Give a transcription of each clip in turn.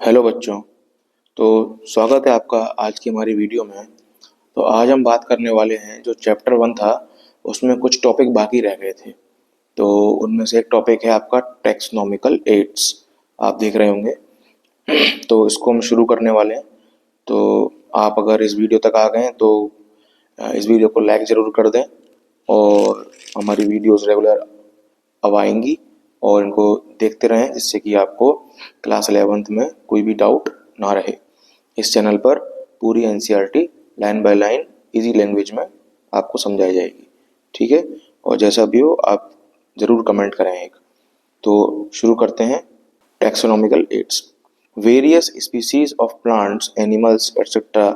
Hello बच्चों। तो स्वागत है आपका आज की हमारी वीडियो में। तो आज हम बात करने वाले हैं, जो चैप्टर 1 था उसमें कुछ टॉपिक बाकी रह गए थे। तो उनमें से एक टॉपिक है आपका टैक्सोनॉमिकल एड्स। आप देख रहे होंगे। तो इसको हम शुरू करने वाले हैं। तो आप अगर इस वीडियो तक आ गए हैं तो इस वीडियो को लाइक ज़रूर कर दें और हमारी वीडियोस रेगुलर अब आएंगी और इनको देखते रहें, जिससे कि आपको क्लास 11th में कोई भी डाउट ना रहे। इस चैनल पर पूरी NCERT line by line easy language में आपको समझाई जाएगी। ठीक है। और जैसा भी हो आप ज़रूर कमेंट करें एक। तो शुरू करते हैं। Taxonomical aids, various species of plants animals etcetera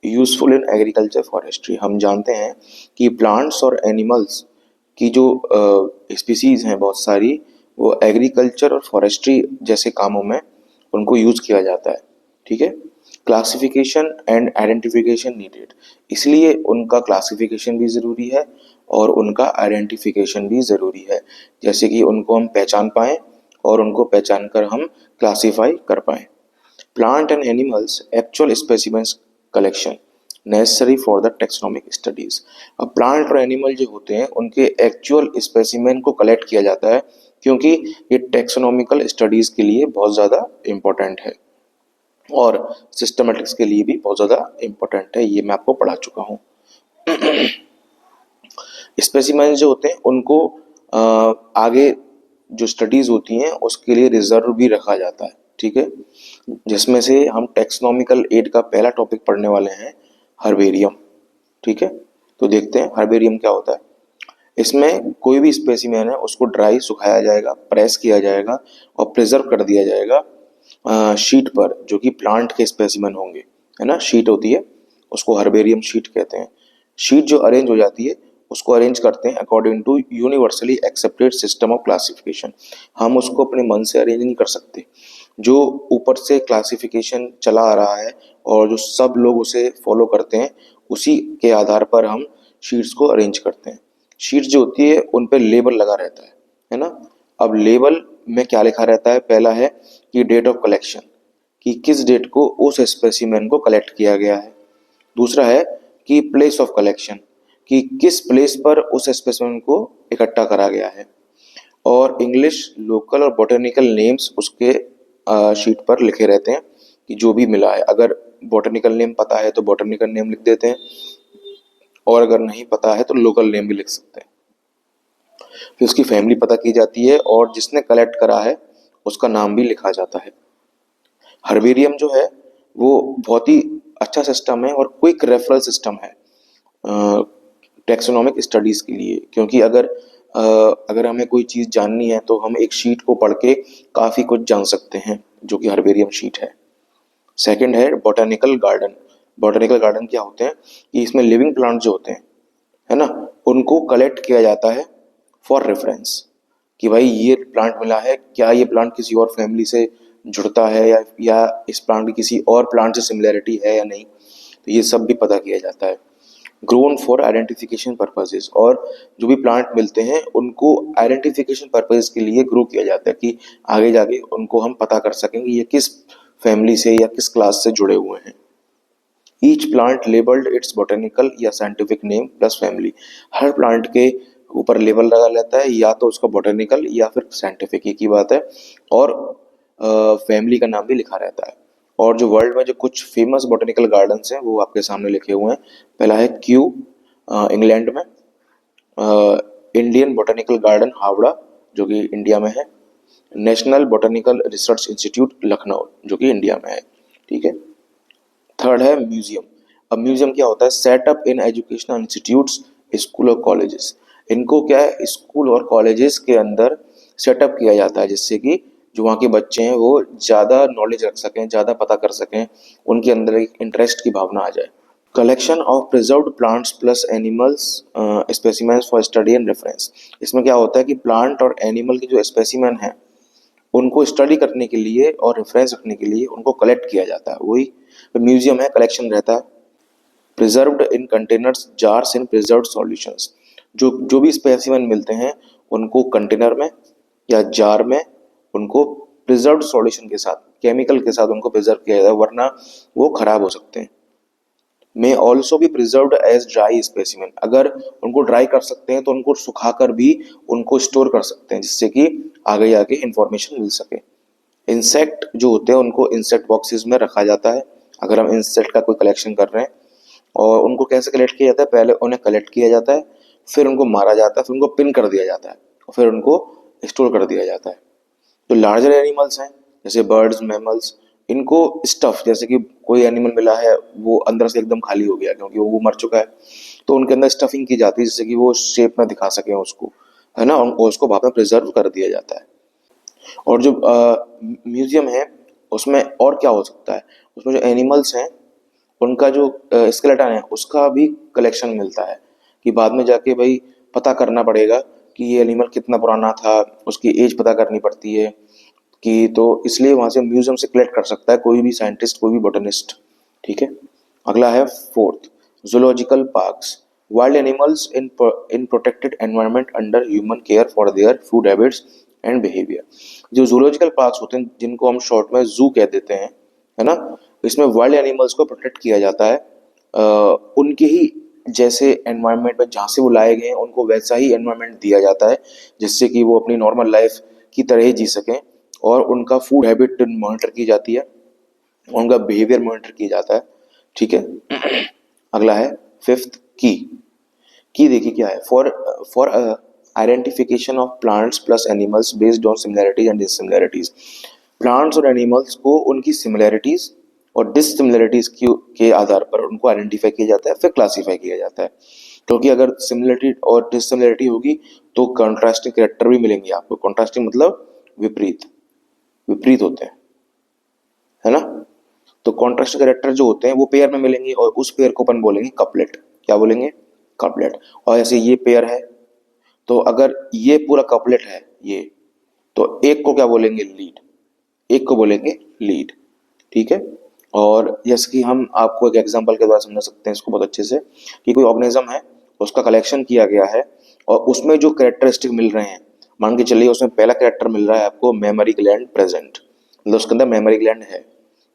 useful in agriculture forestry. हम जानते हैं कि प्लांट्स और एनिमल्स की जो स्पीसीज हैं बहुत सारी, वो एग्रीकल्चर और फॉरेस्ट्री जैसे कामों में उनको यूज किया जाता है। ठीक है। क्लासिफिकेशन एंड आइडेंटिफिकेशन नीडेड, इसलिए उनका क्लासिफिकेशन भी ज़रूरी है और उनका आइडेंटिफिकेशन भी ज़रूरी है, जैसे कि उनको हम पहचान पाएँ और उनको पहचान कर हम क्लासीफाई कर पाएँ। Plant and animals actual specimens collection necessary for the taxonomic studies. अब प्लांट और एनिमल जो होते हैं उनके एक्चुअल स्पेसिमेन को कलेक्ट किया जाता है, क्योंकि ये टेक्सोनॉमिकल स्टडीज के लिए बहुत ज़्यादा इम्पोर्टेंट है और सिस्टमेटिक्स के लिए भी बहुत ज़्यादा इम्पोर्टेंट है। ये मैं आपको पढ़ा चुका हूँ। स्पेसिमेन जो होते हैं उनको आगे जो स्टडीज होती हैं उसके लिए रिजर्व भी रखा जाता है। ठीक है। जिसमें से हम टेक्सोनॉमिकल एड का पहला टॉपिक पढ़ने वाले हैं, हर्बेरियम। ठीक है। तो देखते हैं हर्बेरियम क्या होता है। इसमें कोई भी स्पेसिमेन है उसको ड्राई सुखाया जाएगा, प्रेस किया जाएगा और प्रिजर्व कर दिया जाएगा शीट पर, जो कि प्लांट के स्पेसिमेन होंगे, है ना। शीट होती है, उसको हर्बेरियम शीट कहते हैं। शीट जो अरेंज हो जाती है उसको अरेंज करते हैं according to universally accepted system of classification. हम उसको अपने मन से अरेंज नहीं कर सकते। जो ऊपर से क्लासिफिकेशन चला आ रहा है और जो सब लोग उसे फॉलो करते हैं, उसी के आधार पर हम शीट्स को अरेंज करते हैं। शीट जो होती है उन पर लेबल लगा रहता है ना। अब लेबल में क्या लिखा रहता है? पहला है कि डेट ऑफ कलेक्शन, कि किस डेट को उस स्पेसिमेन को कलेक्ट किया गया है। दूसरा है कि प्लेस ऑफ कलेक्शन, कि किस प्लेस पर उस स्पेसिमेन को इकट्ठा करा गया है। और इंग्लिश, लोकल और बॉटनिकल नेम्स उसके शीट पर लिखे रहते हैं कि जो भी मिला है। अगर बॉटनिकल नेम पता है तो बॉटनिकल नेम लिख देते हैं, और अगर नहीं पता है तो लोकल नेम भी लिख सकते हैं। फिर उसकी फैमिली पता की जाती है और जिसने कलेक्ट करा है उसका नाम भी लिखा जाता है। हर्बेरियम जो है वो बहुत ही अच्छा सिस्टम है और क्विक रेफरल सिस्टम है टैक्सोनॉमिक स्टडीज के लिए, क्योंकि अगर हमें कोई चीज़ जाननी है तो हम एक शीट को पढ़ के काफ़ी कुछ जान सकते हैं, जो कि हर्बेरियम शीट है। सेकंड है बॉटनिकल गार्डन। बॉटनिकल गार्डन क्या होते हैं कि इसमें लिविंग प्लांट जो होते हैं, है ना, उनको कलेक्ट किया जाता है फॉर रेफरेंस, कि भाई ये प्लांट मिला है, क्या ये प्लांट किसी और फैमिली से जुड़ता है या इस प्लांट की किसी और प्लांट से सिमिलैरिटी है या नहीं। तो ये सब भी पता किया जाता है। ग्रोन फॉर आइडेंटिफिकेशन पर्पजेज, और जो भी प्लांट मिलते हैं उनको आइडेंटिफिकेशन पर्पज के लिए ग्रो किया जाता है, कि आगे जाके उनको हम पता कर सकेंगे ये किस फैमिली से या किस क्लास से जुड़े हुए हैं। Each plant labelled it's botanical या साइंटिफिक नेम प्लस फैमिली। हर प्लांट के ऊपर लेबल लगा रहता है, या तो उसका बॉटेनिकल या फिर साइंटिफिक, एक ही बात है। और फैमिली का नाम भी लिखा रहता है। और जो वर्ल्ड में जो कुछ फेमस बॉटेनिकल गार्डन्स हैं वो आपके सामने लिखे हुए हैं। पहला है क्यू, इंग्लैंड में। इंडियन बॉटेनिकल गार्डन हावड़ा, जो कि इंडिया में है। National botanical research institute Lucknow, जो कि इंडिया में है। ठीक है। थर्ड है म्यूजियम। अब म्यूजियम क्या होता है? Setup in educational institutes, school और कॉलेजेस। इनको क्या है, स्कूल और कॉलेजेस के अंदर सेटअप किया जाता है, जिससे कि जो वहाँ के बच्चे हैं वो ज़्यादा नॉलेज रख सकें, ज़्यादा पता कर सकें, उनके अंदर एक इंटरेस्ट की भावना आ जाए। Collection of preserved plants plus animals specimens for study and reference. इसमें क्या होता है कि प्लांट और एनिमल की जो स्पेसिमेन है उनको स्टडी करने के लिए और रेफरेंस रखने के लिए उनको कलेक्ट किया जाता है। वही म्यूजियम है, कलेक्शन रहता है। प्रिजर्व्ड इन कंटेनर्स, जार्स इन प्रिजर्व्ड सॉल्यूशंस। जो भी स्पेसिमेन मिलते हैं उनको कंटेनर में या जार में उनको प्रिजर्व्ड सॉल्यूशन के साथ, केमिकल के साथ उनको प्रिजर्व किया जाता है, वरना वो खराब हो सकते हैं। May also be preserved as dry specimen, अगर उनको ड्राई कर सकते हैं तो उनको सुखाकर भी उनको स्टोर कर सकते हैं, जिससे कि आगे जाके इंफॉर्मेशन मिल सके। इंसेक्ट जो होते हैं उनको इंसेक्ट बॉक्सेस में रखा जाता है। अगर हम इंसेक्ट का कोई कलेक्शन कर रहे हैं, और उनको कैसे कलेक्ट किया जाता है, पहले उन्हें कलेक्ट किया जाता है, फिर उनको मारा जाता है, फिर उनको पिन कर दिया जाता है, और फिर उनको स्टोर कर दिया जाता है। जो लार्जर एनिमल्स हैं जैसे बर्ड्स, मैमल्स, इनको स्टफ, जैसे कि कोई एनिमल मिला है वो अंदर से एकदम खाली हो गया क्योंकि वो मर चुका है, तो उनके अंदर स्टफिंग की जाती है जिससे कि वो शेप में दिखा सके उसको, है ना, और उसको बाद में प्रिजर्व कर दिया जाता है। और जो म्यूजियम है उसमें और क्या हो सकता है, उसमें जो एनिमल्स हैं उनका जो स्केलेटन है उसका भी कलेक्शन मिलता है, कि बाद में जाके भाई पता करना पड़ेगा कि ये एनिमल कितना पुराना था, उसकी एज पता करनी पड़ती है, कि तो इसलिए वहां से म्यूजियम से कलेक्ट कर सकता है कोई भी साइंटिस्ट, कोई भी बोटनिस्ट। ठीक है। अगला है fourth, zoological parks, wild animals in protected environment under human care for their food habits and behaviour. जो जूलॉजिकल पार्क्स होते हैं जिनको हम शॉर्ट में जू कह देते हैं, है ना, इसमें वाइल्ड एनिमल्स को प्रोटेक्ट किया जाता है, उनके ही जैसे एनवायरनमेंट में जहाँ से वो लाए गए हैं उनको वैसा ही एनवायरनमेंट दिया जाता है, जिससे कि वो अपनी नॉर्मल लाइफ की तरह ही जी सकें, और उनका फूड हैबिट मॉनिटर की जाती है, उनका बिहेवियर मॉनिटर किया जाता है। ठीक है। अगला है फिफ्थ, की देखिए क्या है, for identification of plants plus animals based on similarities and dissimilarities. Plants और एनिमल्स को उनकी सिमिलैरिटीज और डिससिमिलैरिटीज के आधार पर उनको आइडेंटिफाई किया जाता है, फिर क्लासीफाई किया जाता है, क्योंकि अगर सिमिलरिटी और डिससिमिलैरिटी होगी तो कॉन्ट्रास्टिंग कैरेक्टर भी मिलेंगे आपको। कॉन्ट्रास्टिंग मतलब विपरीत, विपरीत होते हैं, है ना। तो कॉन्ट्रास्ट कैरेक्टर जो होते हैं वो पेयर में मिलेंगे, और उस पेयर को अपन बोलेंगे कपलेट। क्या बोलेंगे? कपलेट। और ऐसे ये पेयर है, तो अगर ये पूरा कपलेट है ये, तो एक को क्या बोलेंगे? लीड। एक को बोलेंगे लीड। ठीक है। और जैसे कि हम आपको एक एग्जांपल के द्वारा समझा सकते हैं इसको बहुत अच्छे से, कि कोई ऑर्गेनिज्म है, उसका कलेक्शन किया गया है, और उसमें जो कैरेक्टरिस्टिक मिल रहे हैं, मान के चलिए उसमें पहला कैरेक्टर मिल रहा है आपको मेमोरी ग्लैंड प्रेजेंट, मतलब उसके अंदर मेमोरी ग्लैंड है,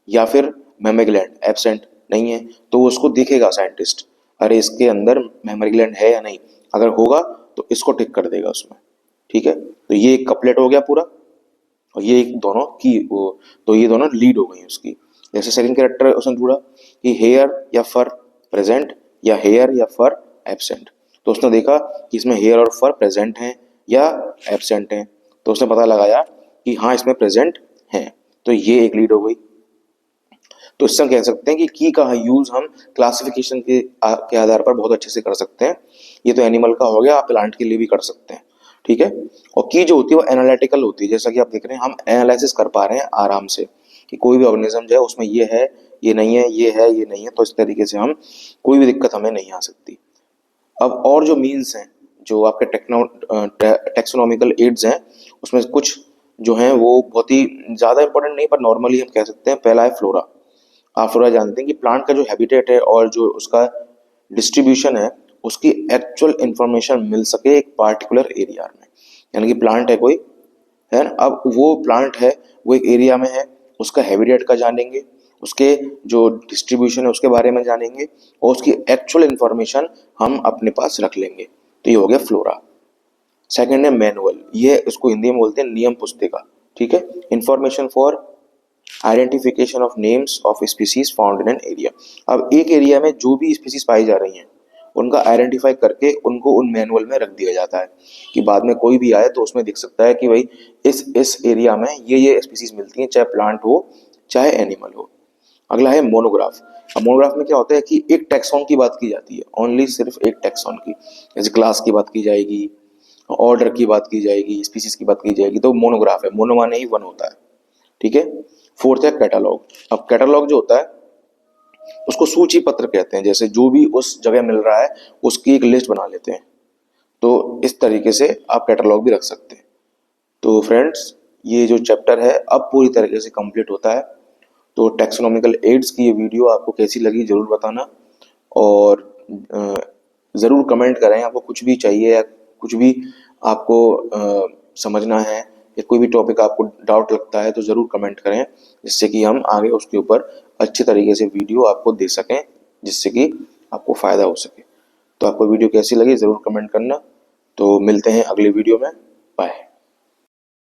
या फिर मेमोरी ग्लैंड एब्सेंट नहीं है, तो उसको देखेगा साइंटिस्ट, अरे इसके अंदर मेमोरी ग्लैंड है या नहीं, अगर होगा तो इसको टिक कर देगा उसमें। ठीक है। तो ये एक कपलेट हो गया पूरा, और ये एक दोनों की वो, तो ये दोनों लीड हो गई उसकी। जैसे सेकंड कैरेक्टर उसने ढूंढा कि हेयर या फर प्रेजेंट, या हेयर या फर एब्सेंट, तो उसने देखा कि इसमें हेयर और फर प्रेजेंट हैं या एब्सेंट हैं, तो उसने पता लगाया कि हाँ इसमें प्रेजेंट हैं, तो ये एक लीड हो गई। तो इससे हम कह सकते हैं कि की का यूज हम क्लासिफिकेशन के आधार पर बहुत अच्छे से कर सकते हैं। ये तो एनिमल का हो गया, आप प्लांट के लिए भी कर सकते हैं। ठीक है। और की जो होती है वो एनालिटिकल होती है, जैसा कि आप देख रहे हैं हम एनालिसिस कर पा रहे हैं आराम से, कि कोई भी ऑर्गेनिज्म जो है उसमें ये है, ये नहीं है, ये है, ये नहीं है, तो इस तरीके से हम कोई भी दिक्कत हमें नहीं आ सकती। अब और जो मीन्स हैं, जो आपके टेक्सोनॉमिकल एड्स हैं, उसमें कुछ जो हैं वो बहुत ही ज़्यादा इंपॉर्टेंट नहीं, पर नॉर्मली हम कह सकते हैं। पहला है फ्लोरा। आप फ्लोरा जानते हैं कि प्लांट का जो हैबिटेट है और जो उसका डिस्ट्रीब्यूशन है, उसकी एक्चुअल इंफॉर्मेशन मिल सके एक पार्टिकुलर एरिया में, यानी कि प्लांट है कोई, है ना, अब वो प्लांट है, वो एक एरिया में है, उसका हैबिटेट का जानेंगे, उसके जो डिस्ट्रीब्यूशन है उसके बारे में जानेंगे, और उसकी एक्चुअल इंफॉर्मेशन हम अपने पास रख लेंगे, तो ये हो गया फ्लोरा। सेकंड है मैनुअल, ये इसको हिंदी में बोलते हैं नियम पुस्तिका। ठीक है। Information for identification of names of species found in an area. अब एक एरिया में जो भी स्पीसीज पाई जा रही हैं उनका आइडेंटिफाई करके उनको उन मैनुअल में रख दिया जाता है, कि बाद में कोई भी आए तो उसमें दिख सकता है कि भाई इस एरिया में ये स्पीसीज मिलती हैं, चाहे प्लांट हो चाहे एनिमल हो। अगला है मोनोग्राफ। अब मोनोग्राफ में क्या होता है कि एक टैक्सॉन की बात की जाती है, ओनली सिर्फ एक टैक्सॉन की, जैसे क्लास की बात की जाएगी, ऑर्डर की बात की जाएगी, स्पीसीज की बात की जाएगी, तो मोनोग्राफ है। मोनो माने ही वन होता है। ठीक है। फोर्थ है कैटलॉग। अब कैटलॉग जो होता है उसको सूची पत्र कहते हैं, जैसे जो भी उस जगह मिल रहा है उसकी एक लिस्ट बना लेते हैं, तो इस तरीके से आप कैटलॉग भी रख सकते हैं। तो फ्रेंड्स, ये जो चैप्टर है अब पूरी तरीके से कंप्लीट होता है। तो टैक्सोनॉमिकल एड्स की ये वीडियो आपको कैसी लगी जरूर बताना, और ज़रूर कमेंट करें, आपको कुछ भी चाहिए या कुछ भी आपको समझना है या कोई भी टॉपिक आपको डाउट लगता है तो ज़रूर कमेंट करें, जिससे कि हम आगे उसके ऊपर अच्छे तरीके से वीडियो आपको दे सकें, जिससे कि आपको फ़ायदा हो सके। तो आपको वीडियो कैसी लगी ज़रूर कमेंट करना। तो मिलते हैं अगले वीडियो में। बाय।